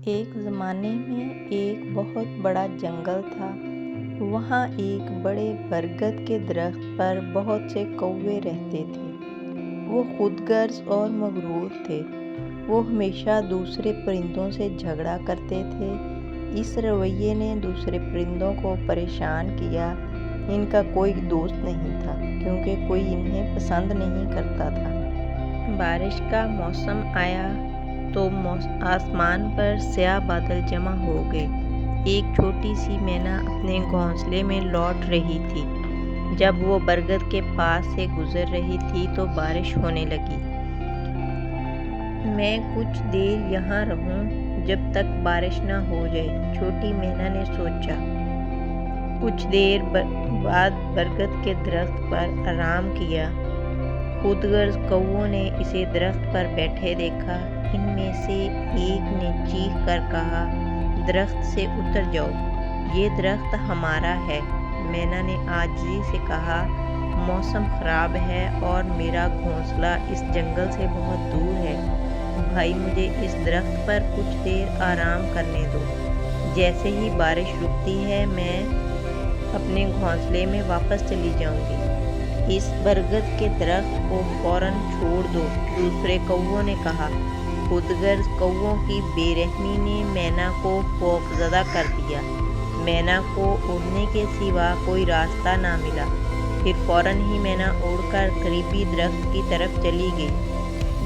ایک زمانے میں ایک بہت بڑا جنگل تھا۔ وہاں ایک بڑے برگد کے درخت پر بہت سے کوے رہتے تھے۔ وہ خود غرض اور مغرور تھے۔ وہ ہمیشہ دوسرے پرندوں سے جھگڑا کرتے تھے۔ اس رویے نے دوسرے پرندوں کو پریشان کیا۔ ان کا کوئی دوست نہیں تھا کیونکہ کوئی انہیں پسند نہیں کرتا تھا۔ بارش کا موسم آیا تو آسمان پر سیاہ بادل جمع ہو گئے۔ ایک چھوٹی سی مینا اپنے گھونسلے میں لوٹ رہی تھی۔ جب وہ برگد کے پاس سے گزر رہی تھی تو بارش ہونے لگی۔ میں کچھ دیر یہاں رہوں جب تک بارش نہ ہو جائے، چھوٹی مینا نے سوچا۔ کچھ دیر بعد برگد کے درخت پر آرام کیا۔ خود غرض کووں نے اسے درخت پر بیٹھے دیکھا۔ ان میں سے ایک نے چیخ کر کہا، درخت سے اتر جاؤ، یہ درخت ہمارا ہے۔ مینا نے عاجزی سے کہا، موسم خراب ہے اور میرا گھونسلہ اس جنگل سے بہت دور ہے۔ بھائی مجھے اس درخت پر کچھ دیر آرام کرنے دو۔ جیسے ہی بارش رکتی ہے میں اپنے گھونسلے میں واپس چلی جاؤں گی۔ اس برگد کے درخت کو فوراً چھوڑ دو، دوسرے کووں نے کہا۔ خود غرض کووں کی بے رحمی نے مینا کو خوفزدہ کر دیا۔ مینا کو اڑنے کے سوا کوئی راستہ نہ ملا۔ پھر فوراً ہی مینا اڑ کر قریبی درخت کی طرف چلی گئی۔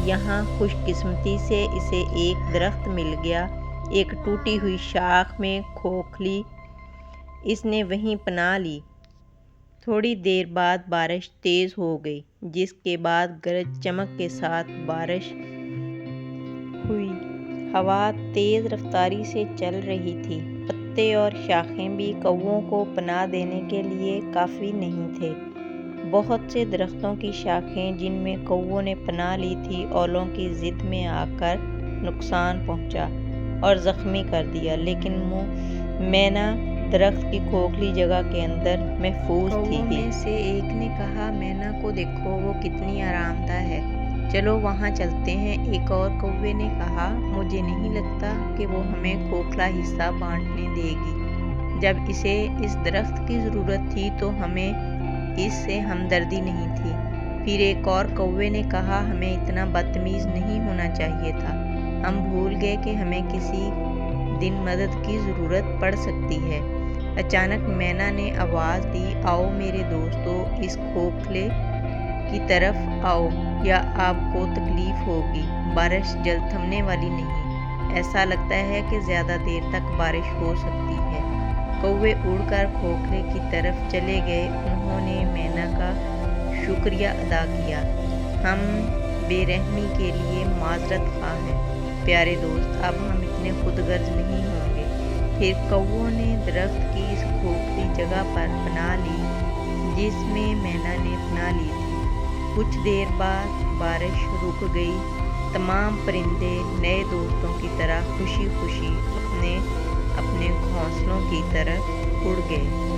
یہاں خوش قسمتی سے اسے ایک درخت مل گیا، ایک ٹوٹی ہوئی شاخ میں کھوکھلی۔ اس نے وہیں پناہ لی۔ تھوڑی دیر بعد بارش تیز ہو گئی، جس کے بعد گرج چمک کے ساتھ بارش ہوئی۔ ہوا تیز رفتاری سے چل رہی تھی۔ پتے اور شاخیں بھی کووں کو پناہ دینے کے لیے کافی نہیں تھے۔ بہت سے درختوں کی شاخیں جن میں کووں نے پناہ لی تھی، اولوں کی زد میں آ کر نقصان پہنچا اور زخمی کر دیا، لیکن مینا درخت کی کھوکھلی جگہ کے اندر محفوظ تھی۔ کووں میں سے ایک نے کہا، مینا کو دیکھو، وہ کتنی آرام دہ ہے، چلو وہاں چلتے ہیں۔ ایک اور کوے نے کہا، مجھے نہیں لگتا کہ وہ ہمیں کھوکھلا حصہ بانٹنے دے گی۔ جب اسے اس درخت کی ضرورت تھی تو ہمیں اس سے ہمدردی نہیں تھی۔ پھر ایک اور کوے نے کہا، ہمیں اتنا بدتمیز نہیں ہونا چاہیے تھا، ہم بھول گئے کہ ہمیں کسی دن مدد کی ضرورت پڑ سکتی ہے۔ اچانک مینا نے آواز دی، آؤ میرے دوستو، اس کھوکھلے کی طرف آؤ یا آپ کو تکلیف ہوگی۔ بارش جلد تھمنے والی نہیں، ایسا لگتا ہے کہ زیادہ دیر تک بارش ہو سکتی ہے۔ کوے اڑ کر کھوکھلے کی طرف چلے گئے۔ انہوں نے مینا کا شکریہ ادا کیا۔ ہم بے رحمی کے لیے معذرت خواہ ہیں پیارے دوست، اب ہم اتنے خود غرض نہیں ہوں گے۔ پھر کووں نے درخت کی اس کھوکھلی جگہ پر پناہ لی جس میں مینا نے پناہ لی تھی۔ کچھ دیر بعد بارش رک گئی۔ تمام پرندے نئے دوستوں کی طرح خوشی خوشی اپنے اپنے گھونسلوں کی طرف اڑ گئے۔